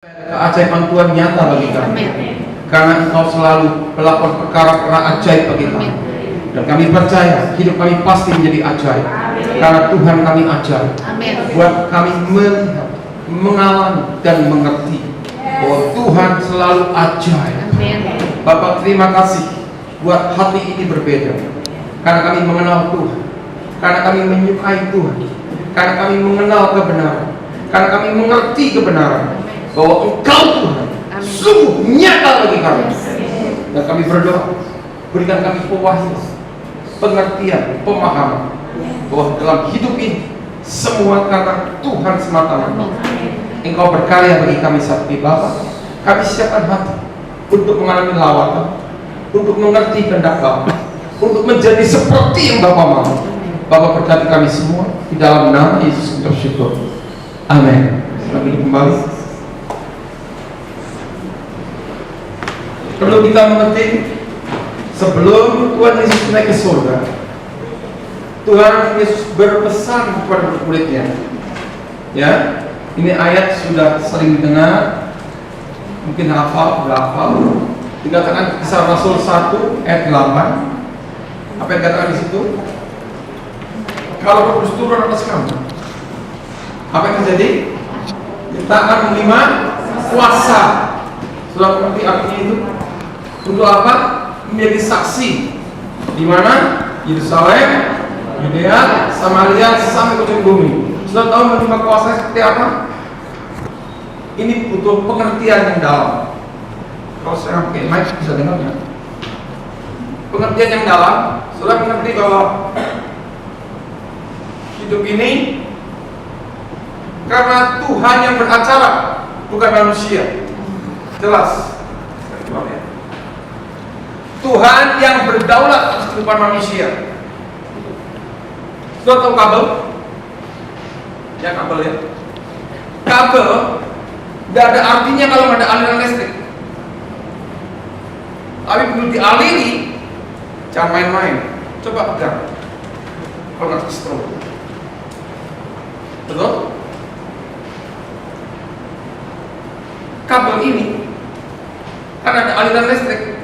Keajaiban Tuhan nyata bagi kami. Karena Engkau selalu melakukan perkara-perkara ajaib bagi kami. Dan kami percaya hidup kami pasti menjadi ajaib. Karena Tuhan kami ajaib. Buat kami melihat, mengalami dan mengerti bahwa Tuhan selalu ajaib. Bapak, terima kasih buat hati ini berbeda. Karena kami mengenal Tuhan. Karena kami menyukai Tuhan. Karena kami mengenal kebenaran. Karena kami mengerti kebenaran bahwa Engkau Tuhan sungguh nyata bagi kami. Dan kami berdoa, berikan kami pewahyuan, pengertian, pemahaman bahwa dalam hidup ini semua karena Tuhan semata-mata. Engkau berkarya bagi kami saat ini, Bapa. Kami siapkan hati untuk mengalami lawatan, untuk mengerti kehendak Bapa, untuk menjadi seperti yang Bapa mau. Bapa, berkati kami semua di dalam nama Yesus kita bersyukur. Amin. Selamat kembali. Perlu kita mengerti, sebelum Tuhan Yesus naik ke surga, Tuhan Yesus berpesan kepada murid-muridnya. Ya, ini ayat sudah sering didengar, mungkin hafal. Dikatakan Kisah Rasul 1 ayat 8. Apa yang dikatakan di situ? Kalau Roh Kudus turun atas kamu, apa yang terjadi? Kita akan menerima kuasa. Sudah mengerti artinya itu? Untuk apa? Menjadi saksi di mana? Yerusalem, Yudea, Samaria sampai ke ujung bumi. Sudah tahu menerima kuasa seperti apa? Ini butuh pengertian yang dalam. Kalau saya pakai mic bisa dengar ya? Pengertian yang dalam. Sudah mengerti bahwa hidup ini karena Tuhan yang beracara, bukan manusia. Jelas. Tuhan yang berdaulat atas kehidupan manusia. Sudah tahu kabel? Ya, kabel ya. Kabel tidak ada artinya kalau ada aliran listrik. Tapi perlu dialiri, jangan main-main. Coba pegang. Kalau nggak stroke. Betul? Kabel ini kan ada aliran listrik.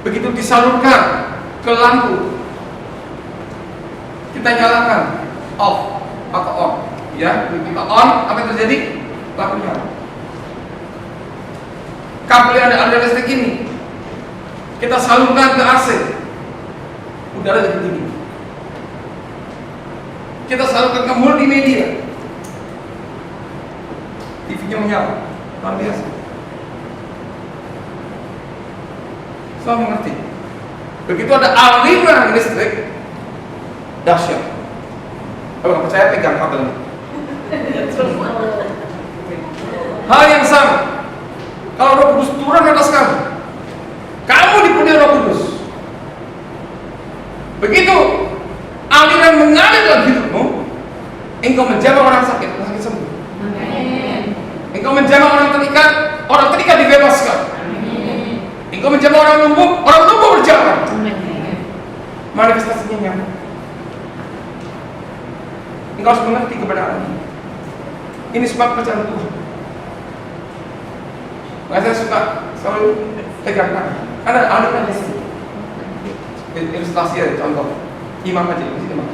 Begitu disalurkan ke lampu, kita nyalakan off atau on, ya. Kita on, apa yang terjadi? Lampu nyala. Kabel yang ada aliran listrik ini kita salurkan ke AC, udara jadi dingin. Kita salurkan ke multimedia, TV-nya menyala, luar biasa. Saya mengerti. Begitu ada aliran listrik, dahsyat. Kalau nggak percaya, pegang kabel ini. Hal yang sama, kalau Roh Kudus turun atas kamu, kamu dipenuhi Roh Kudus. Begitu aliran mengalir dalam hidupmu, engkau menjamah orang sakit sembuh. Engkau menjamah orang terikat dibebaskan. Engkau menjamah orang lumpuh berjalan. Manifestasinya nyata. Engkau harus mengerti kebenaran ini. Ini sebab kerjaan Tuhan. Maka saya suka selalu pegang tangan. Karena ada di sini. Ilustrasi ya, contoh. Imam aja di sini, Imam.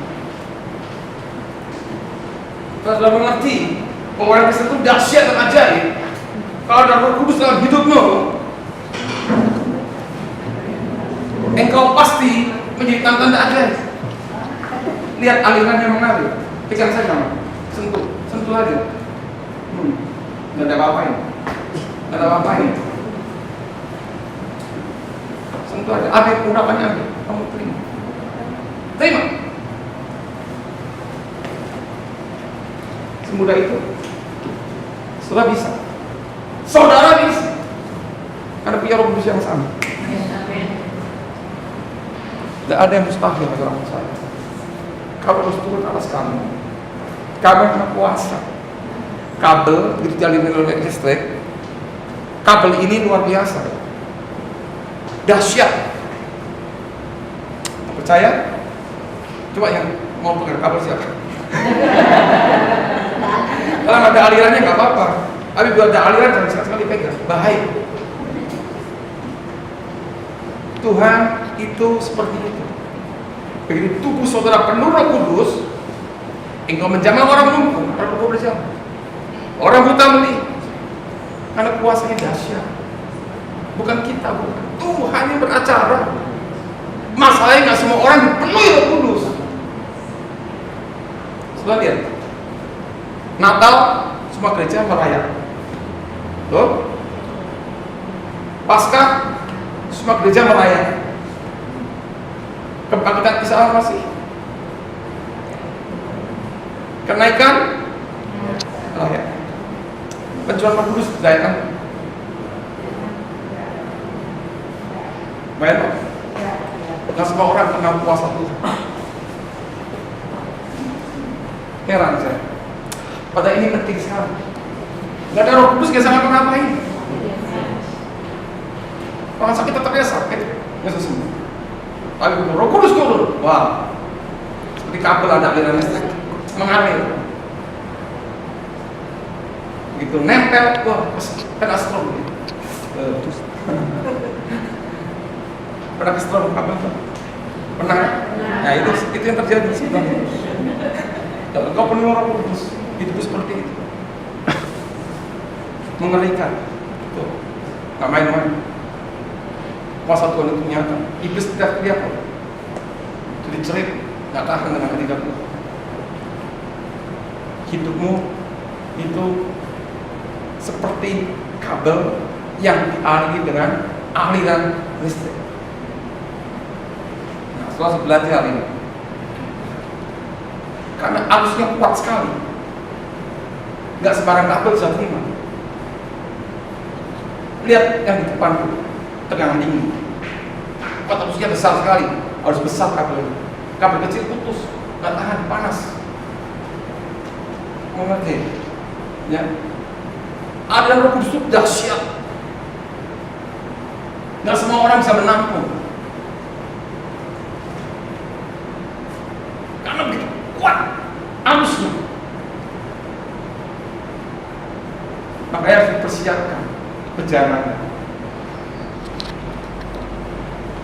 Kita sudah mengerti bahwa orang Kristen itu dahsyat dan ajaib. Kalau ada Roh Kudus dalam hidupmu, engkau pasti menjadi tanda-tanda ajaib. Lihat alirannya mengalir. Pegang saja, Mas. Sentuh aja. Nggak ada apa-apain. Sentuh aja. Ambil urapannya, ambil. Kamu terima. Semudah itu. Saudara bisa. Saudara bisa. Karena punya Roh Kudus yang sama. Tidak ada yang mustahil bagi orang percaya. Kamu harus turun atas kamu. Kamu punya kuasa. Kabel dijalin oleh listrik. Kabel ini luar biasa. Dahsyat. Percaya? Coba yang mau pegang kabel siapa? Kalau ada alirannya nggak apa-apa. Tapi kalau ada aliran jangan sekali-sekali pegang, bahaya. Tuhan itu seperti itu. Begitu tubuh saudara penuh Roh Kudus, engkau menjamah orang lumpuh, orang lumpuh berjamah, orang buta melihat, karena kuasanya dahsyat. Bukan kita, bukan. Tuhan yang beracara. Masalahnya nggak semua orang dipenuhi Roh Kudus. Sudah lihat, Natal semua gereja merayakan. Tuh, Paskah semua gereja merayakan. Kebangkitan Isa Al-Masih, kenaikan merayakan. Pencurahan Roh Kudus dirayakan. Baik, nggak semua orang kenal kuasa Tuhan. Heran saya. Padahal ini penting sekali. Nggak ada Roh Kudus nggak bisa ngapa-ngapain. Orang sakit tetap dia sakit, nggak sembuh. Tapi begitu Roh Kudus turun, wah, seperti kabel ada aliran listrik mengalir. Begitu nempel, wah, kena stroke. Pernah ke stroke kabel tuh? Pernah? Nah itu yang terjadi sebenarnya. Kalau engkau penuh Roh Kudus, hidup seperti itu, mengerikan. Tuh, nggak main-main. Kuasa Tuhan itu nyata. Iblis tidak kelihatan. Jadi cerit, nggak tahan dengan ketika Tuhan. Hidupmu itu seperti kabel yang dialiri dengan aliran listrik. Nah, setelah belajar ini, karena arusnya kuat sekali, nggak sembarang kabel bisa terima. Lihat yang di depan, tegangan tinggi, kuat arusnya besar sekali, harus besar kabel ini. Kabel kecil putus, nggak tahan, panas. Mengerti? Ya. Ada Roh Kudus itu dahsyat. Nggak semua orang bisa menampung. Karena begitu kuat arusnya. Makanya harus dipersiapkan perjalanan.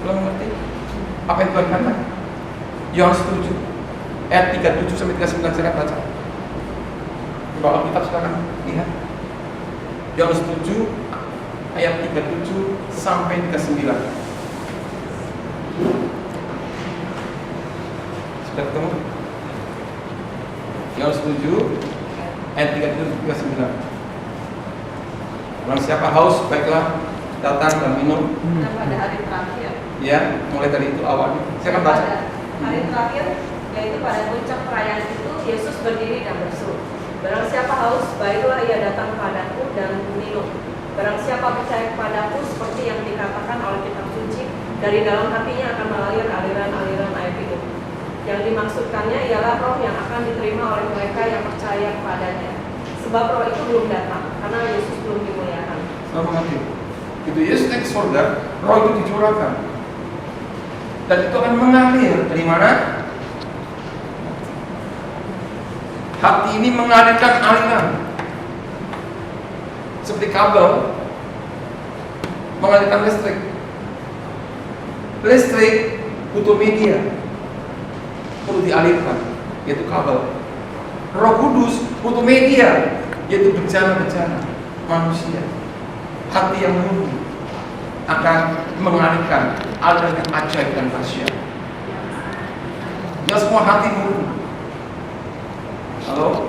Belum mengerti apa yang Tuhan kata? Yohanes 7 ayat 37 sampai 39 saya baca. Di bawah Alkitab silakan lihat. Yohanes 7 ayat 37 sampai 39. Sudah ketemu? Yohanes 7 ayat 37 39. Orang siapa haus, baiklah datang dan minum. Pada hari terakhir. Ya, mulai dari itu awalnya. Saya akan baca. Hari terakhir, yaitu pada puncak perayaan itu, Yesus berdiri dan berseru, barang siapa haus, baiklah ia datang kepadaku dan minum. Barang siapa percaya kepadaku, seperti yang dikatakan oleh kitab suci, dari dalam hatinya akan mengalir aliran-aliran air hidup. Yang dimaksudkannya ialah roh yang akan diterima oleh mereka yang percaya kepadanya. Sebab roh itu belum datang, karena Yesus belum dimuliakan. Selamat mengerti. Itu Yesus naik ke surga, roh itu dicurahkan. Dan itu akan mengalir dari mana? Hati ini mengalirkan aliran seperti kabel mengalirkan listrik. Listrik butuh media, perlu dialirkan, yaitu kabel. Roh Kudus butuh media, yaitu bencana-bencana manusia. Hati yang murni akan mengalirkan aliran yang ajaib dan dahsyat. Ya semua hati murni. Halo,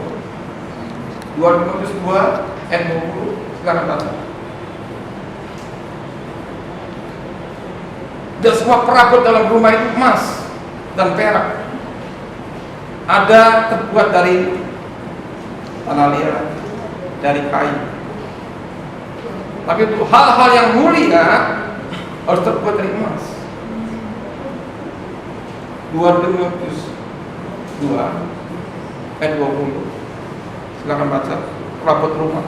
2 Timotius 2 ayat 20, silakan baca. Dan semua perabot dalam rumah itu emas dan perak, ada terbuat dari tanah liat, dari kayu. Tapi untuk hal-hal yang mulia harus terbuat dari emas. 2 Timotius 2 ayat 20. Silakan baca. Perabot rumah.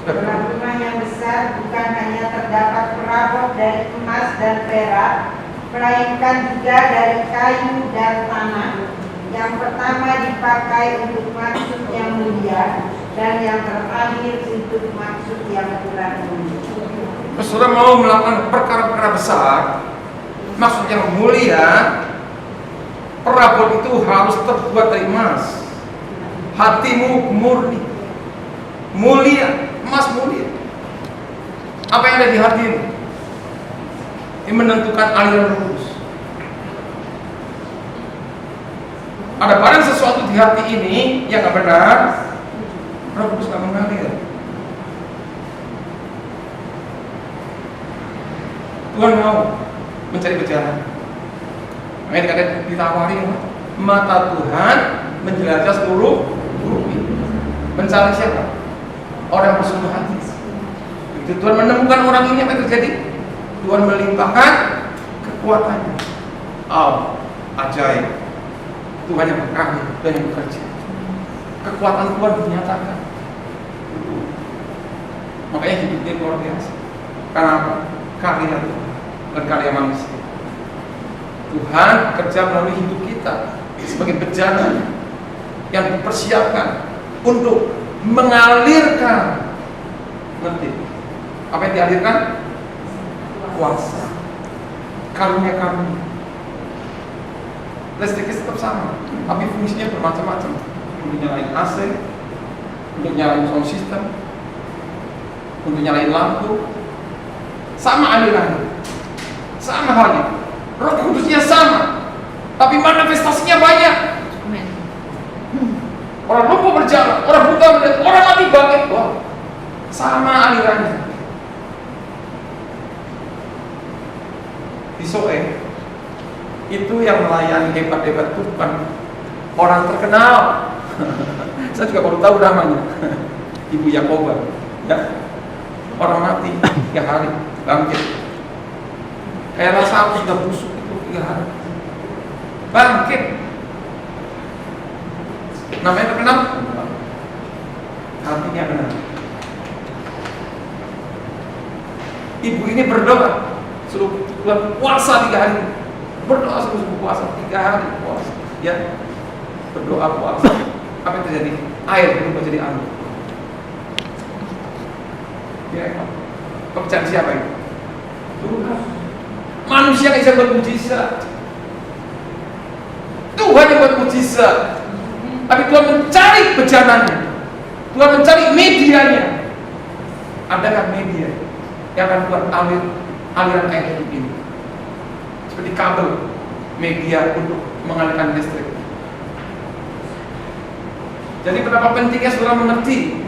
Dalam rumah yang besar bukan hanya terdapat perabot dari emas dan perak, melainkan juga dari kayu dan tanah. Yang pertama dipakai untuk maksud yang mulia, dan yang terakhir untuk maksud yang kurang mulia. Saudara mau melakukan perkara-perkara besar, maksud yang mulia, perabot itu harus terbuat dari emas. Hatimu murni, mulia, emas mulia. Apa yang ada di hatimu? Ini menentukan aliran Roh Kudus. Ada barang sesuatu di hati ini yang gak benar, Roh Kudus gak mengalir. Tuhan mau mencari berjalan. Makanya ditawari, mata Tuhan menjelajah seluruh bumi. Mencari siapa? Orang yang bersungguh hati. Begitu Tuhan menemukan orang ini, apa yang terjadi? Tuhan melimpahkan kekuatannya. Oh, ajaib. Tuhan yang berkarya, Tuhan yang bekerja. Kekuatan Tuhan dinyatakan. Makanya hidupnya luar biasa. Karena apa? Karya Tuhan, bukan karya manusia. Tuhan kerja melalui hidup kita sebagai bejana yang dipersiapkan untuk mengalirkan. Ngerti? Apa yang dialirkan? Kuasa, karunia-karunia. Listriknya tetap sama, tapi fungsinya bermacam-macam. Untuk nyalain AC, untuk nyalain sound system, untuk nyalain lampu. Sama alirannya, sama halnya. Roh Kudusnya sama, tapi manifestasinya banyak. Orang lumpuh berjalan, orang buta melihat, orang mati bangkit. Wow, sama alirannya. Di Soe itu yang melayani hebat-hebat itu bukan orang terkenal. Saya juga baru tahu namanya. Ibu Yakoba, ya, orang mati 3 hari bangkit. Kayak rasa aku sudah busuk itu 3 hari bangkit. Namanya terkenal, hatinya benar. Ibu ini berdoa suruh Tuhan puasa 3 hari, berdoa suruh puasa 3 hari puasa, ya, berdoa puasa. Apa yang terjadi? Air berubah jadi anggur. Ya, pekerjaan siapa itu? Tuhan. Manusia yang bisa buat mujizat, Tuhan yang buat mujizat. Tapi Tuhan mencari bejananya, Tuhan mencari medianya. Adakah media yang akan Tuhan aliran air hidup ini? Seperti kabel media untuk mengalirkan listrik. Jadi betapa pentingnya saudara mengerti,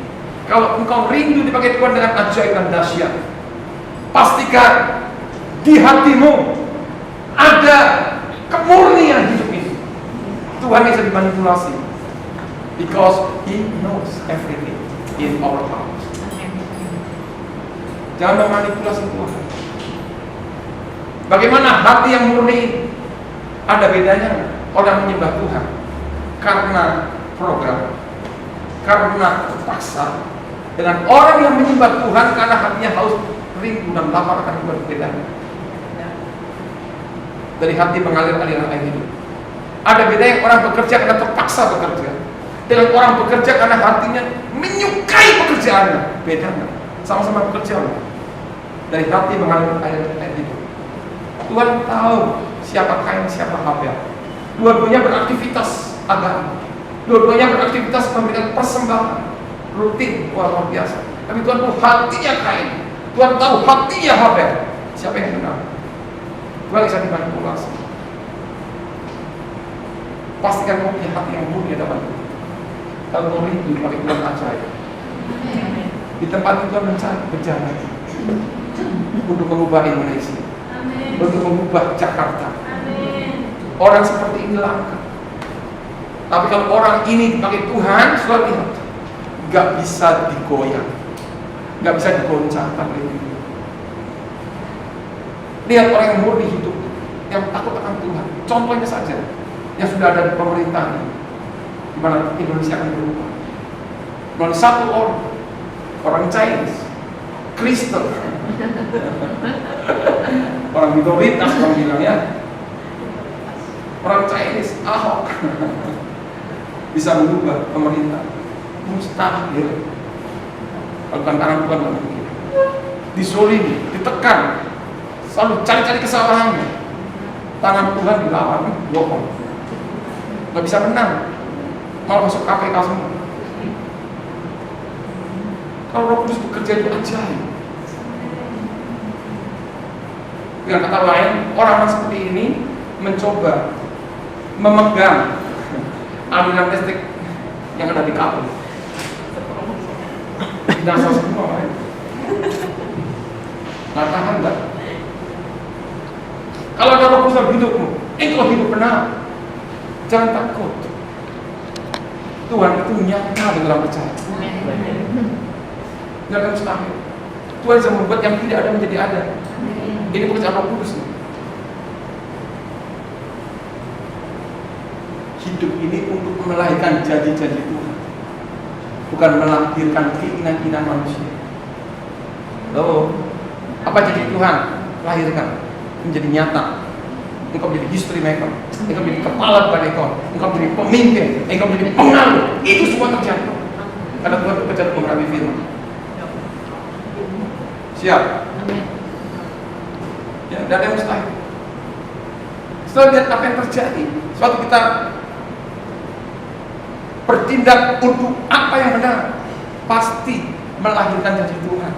kalau engkau rindu dipakai Tuhan dengan ajaib dan dahsyat, pastikan di hatimu ada kemurnian hidup ini. Tuhan bisa dimanipulasi, because He knows everything in our heart. Jangan memanipulasi Tuhan. Bagaimana hati yang murni? Ada bedanya orang menyembah Tuhan karena program, karena terpaksa, dengan orang yang menyembah Tuhan karena hatinya haus, rindu dan lapar akan berbeda. Dari hati mengalir aliran air hidup. Ada beda yang orang bekerja karena terpaksa bekerja, dengan orang bekerja karena hatinya menyukai pekerjaannya. Beda nggak? Sama-sama bekerja. Dari hati mengalir air hidup. Tuhan tahu siapa Kain, siapa Habel. Dua-duanya beraktivitas agama, dua-duanya beraktivitas memberikan persembahan rutin, luar biasa. Tapi Tuhan tahu hatinya Kain, Tuhan tahu hatinya Habel. Siapa yang benar? Tuhan bisa dimanipulasi. Pastikan kau punya hati yang murni dapat. Kalau kau rindu pakai Tuhan ajaib. Di tempat itu Tuhan mencari berjalan untuk mengubah Indonesia, untuk mengubah Jakarta. Orang seperti ini langka. Tapi kalau orang ini dipakai Tuhan, sudah lihat, gak bisa digoyang, gak bisa digoncangkan oleh dunia. Lihat orang yang murni hidup, yang takut akan Tuhan. Contohnya saja, yang sudah ada di pemerintahan ini, di mana Indonesia akan berubah. Melalui satu orang Chinese, Kristen, orang minoritas, orang bilang ya, orang Chinese, Ahok, bisa mengubah pemerintah. Mustahil. Kalau bukan tangan Tuhan nggak mungkin. Disolimi, ditekan, selalu cari-cari kesalahannya. Tangan Tuhan dilawan, bohong. Nggak bisa menang, malah masuk KPK semua. Kalau Roh Kudus bekerja itu ajaib. Dengan kata lain, orang-orang seperti ini mencoba memegang aliran listrik yang ada di kabel. Binasa semua, kan? Nggak tahan, nggak? Kalau ada Roh Kudus dalam hidupmu, engkau hidup benar. Jangan takut. Tuhan itu nyata di dalam percaya. Nggak akan mustahil. Tuhan bisa membuat yang tidak ada menjadi ada. Ini pekerjaan Roh Kudus. Hidup ini untuk melahirkan janji-janji Tuhan, bukan melahirkan keinginan-keinginan manusia. Loh, apa janji Tuhan? Lahirkan menjadi nyata. Engkau menjadi history maker, engkau menjadi kepala bukan ekor, engkau menjadi pemimpin, engkau menjadi pengaruh. Itu semua terjadi karena Tuhan bekerja untuk merapi firman. Siap? Ya, tidak ada yang mustahil. Setelah lihat apa yang terjadi, suatu kita bertindak untuk apa yang benar, pasti melahirkan janji Tuhan.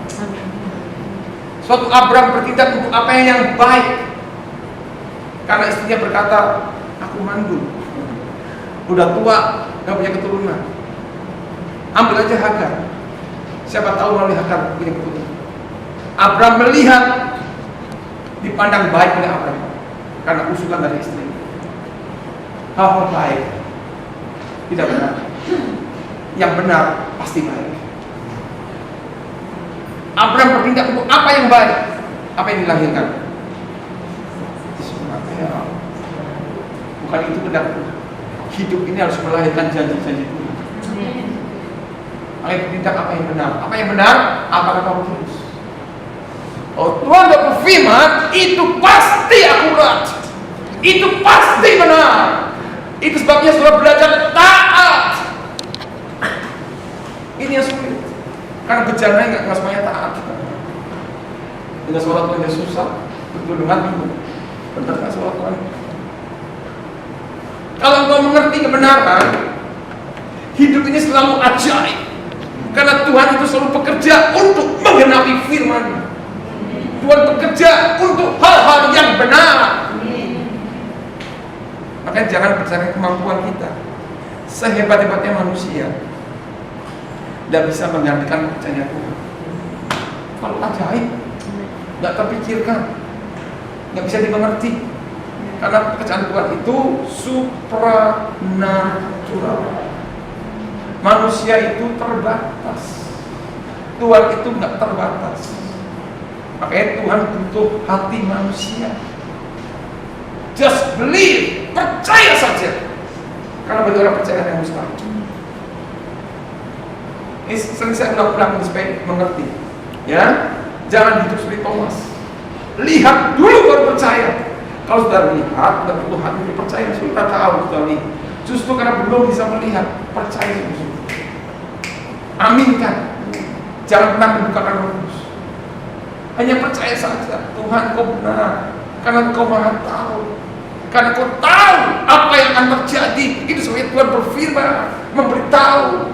Suatu Abraham bertindak untuk apa yang baik, karena istrinya berkata, aku mandul, udah tua, gak punya keturunan, ambil aja Hagar. Siapa tahu melalui Hagar punya keturunan. Abraham melihat, dipandang baik oleh Abraham karena usulan dari istri. Hal-hal baik tidak benar, yang benar pasti baik. Abraham bertindak untuk apa yang baik, apa yang dilahirkan. Bukan itu benar. Hidup ini harus melahirkan janji-janji Tuhan. Ayo bertindak apa yang benar. Apa yang benar? Apa kata Roh Kudus? Oh, Tuhan sudah berfirman, itu pasti akurat, itu pasti benar. Itu sebabnya sudah belajar taat. Ini yang sulit, karena bejananya nggak semuanya taat. Dengan suara Tuhan yang susah, betul dengan itu. Benar nggak suara Tuhan? Kalau engkau mengerti kebenaran, hidup ini selalu ajaib, karena Tuhan itu selalu bekerja untuk menggenapi firman. Tuhan bekerja untuk hal-hal yang benar. Makanya jangan percaya kemampuan kita. Sehebat-hebatnya manusia tidak bisa menggantikan kepercayaan Tuhan. Kalau ajaib, tidak terpikirkan, tidak bisa dimengerti. Karena pekerjaan Tuhan itu supranatural. Manusia itu terbatas, Tuhan itu tidak terbatas. Makanya Tuhan butuh hati manusia. Just believe, percaya saja. Karena bagi orang percaya yang mustahil. Ini sering saya ulang-ulang supaya mengerti. Ya, jangan hidup seperti Thomas. Lihat dulu baru percaya. Kalau sudah lihat, sudah butuh hati percaya, sudah tahu sudah lihat. Justru karena belum bisa melihat, percaya justru. Aminkan. Jangan pernah mendukakan Roh Kudus. Hanya percaya saja, Tuhan kau benar, karena kau maha tahu, karena kau tahu apa yang akan terjadi. Itu sebabnya Tuhan berfirman, memberitahu.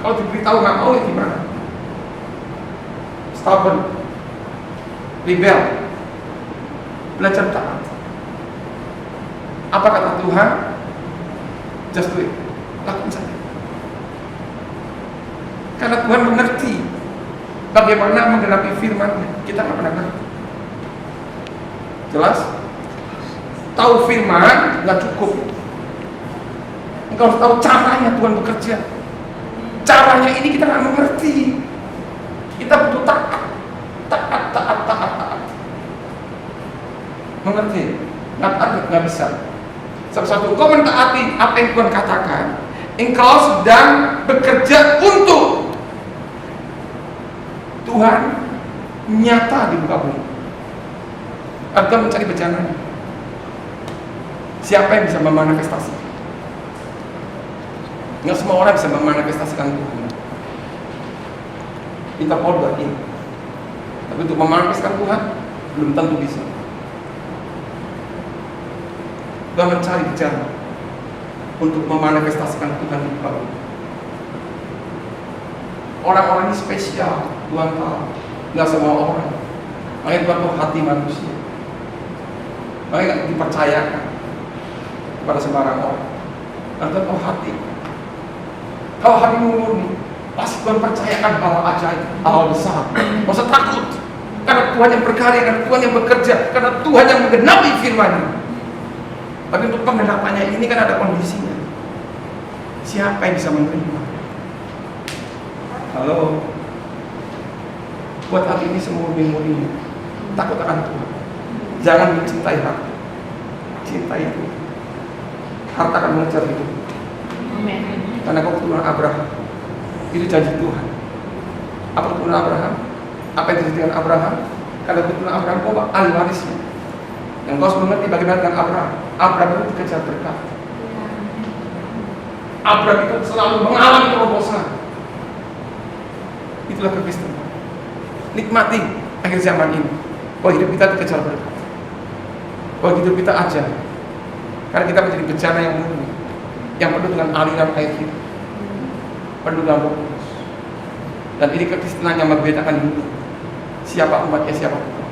Kalau diberitahu nggak mau, ya gimana? Stubborn, rebel, belajar taat. Apa kata Tuhan? Just do it, lakukan saja. Karena Tuhan mengerti bagaimana menggenapi firman-Nya. Kita nggak pernah ngerti. Jelas? Tahu firman nggak cukup. Engkau harus tahu caranya Tuhan bekerja. Caranya ini kita nggak mengerti. Kita butuh taat. Mengerti? Nggak bisa. Satu-satu engkau mentaati apa yang Tuhan katakan, engkau sedang bekerja untuk Tuhan nyata di muka bumi. Kita mencari bejananya. Siapa yang bisa memanifestasi? Nggak semua orang bisa memanifestasikan Tuhan. Minta khotbah ini. Tapi untuk memanifestasikan Tuhan belum tentu bisa. Kita mencari cara untuk memanifestasikan Tuhan di bawah. Orang-orang ini spesial, Tuhan tahu. Nggak semua orang. Makanya Tuhan tahu hati manusia. Makanya nggak dipercayakan kepada sembarang orang. Karena Tuhan tahu hati. Kalau hatimu murni, pasti Tuhan percayakan hal ajaib, hal besar. Nggak usah takut. Karena Tuhan yang berkarya, karena Tuhan yang bekerja, karena Tuhan yang menggenapi firman-Nya. Tapi untuk penggenapannya ini kan ada kondisinya. Siapa yang bisa menerima? Halo. Buat hati ini semurni-murni, takut akan Tuhan. Jangan mencintai harta. Cintai Tuhan. Harta akan mengejar hidup. Karena kau keturunan Abraham. Itu janji Tuhan. Apa keturunan Abraham? Apa yang terjadi dengan Abraham? Karena keturunan Abraham kau ahli warisnya. Yang kau harus mengerti bagaimana dengan Abraham. Abraham itu dikejar berkat. Abraham itu selalu mengalami terobosan. Itulah kekristenan. Nikmati akhir zaman ini. Bahwa hidup kita dikejar berkat. Bahwa hidup kita aja. Karena kita menjadi bencana yang murni, yang penuh dengan aliran air hidup, penuh dengan Roh Kudus. Dan ini kekristenan yang membedakan dunia. Siapa umatnya, siapa bukan.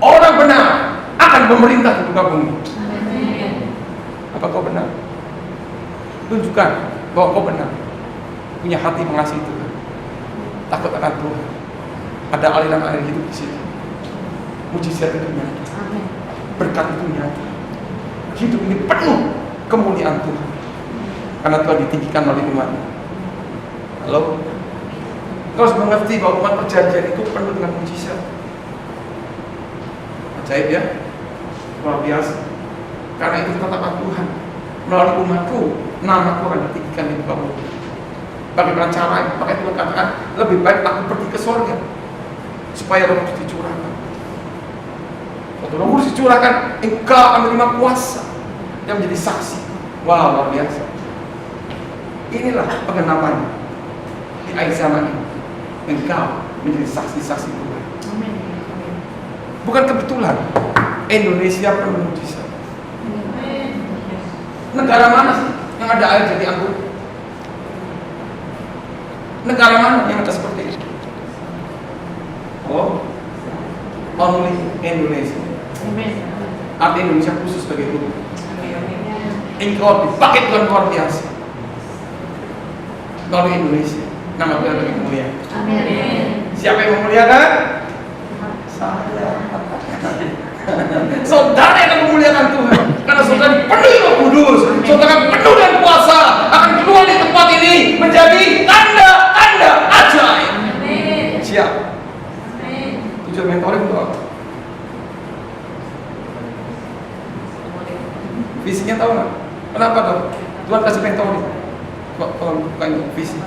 Orang benar akan memerintah di muka bumi. Apa kau benar? Tunjukkan bahwa kau benar. Punya hati mengasihi Tuhan. Takut akan Tuhan. Ada aliran air hidup di situ. Mujizat itu nyata. Berkat itu nyata. Hidup ini penuh kemuliaan Tuhan. Karena Tuhan ditinggikan oleh umatnya. Halo? Kau harus mengerti bahwa umat perjanjian itu penuh dengan mujizat. Ajaib ya? Luar biasa. Karena itu ketetapan Tuhan. Melalui umatku, namaku akan ditinggikan di muka bumi. Bagaimana caranya? Makanya Tuhan katakan, lebih baik aku pergi ke surga supaya Roh Kudus dicurahkan. Waktu Roh Kudus dicurahkan, engkau akan menerima kuasa yang menjadi saksi. Wow, luar biasa. Inilah penggenapan di akhir zaman ini. Engkau menjadi saksi-saksi Tuhan. Bukan kebetulan Indonesia penuh mujizat. Negara mana sih yang ada air jadi anggur? Negara mana yang ada seperti itu? Oh, only Indonesia. Arti Indonesia khusus sebagai itu. Engkau dipakai Tuhan luar biasa. Melalui Indonesia, nama Tuhan lebih mulia. Amin. Siapa yang memuliakan? Saya. Saudara yang akan memuliakan Tuhan. Karena saudara penuh Roh Kudus. Saudara penuh dengan kuasa. Akan keluar di tempat ini menjadi tanda-tanda ajaib. Siap. Tujuan mentoring itu apa? Visinya tahu nggak? Kenapa dong? Tuhan kasih mentoring. Kok bukan visi?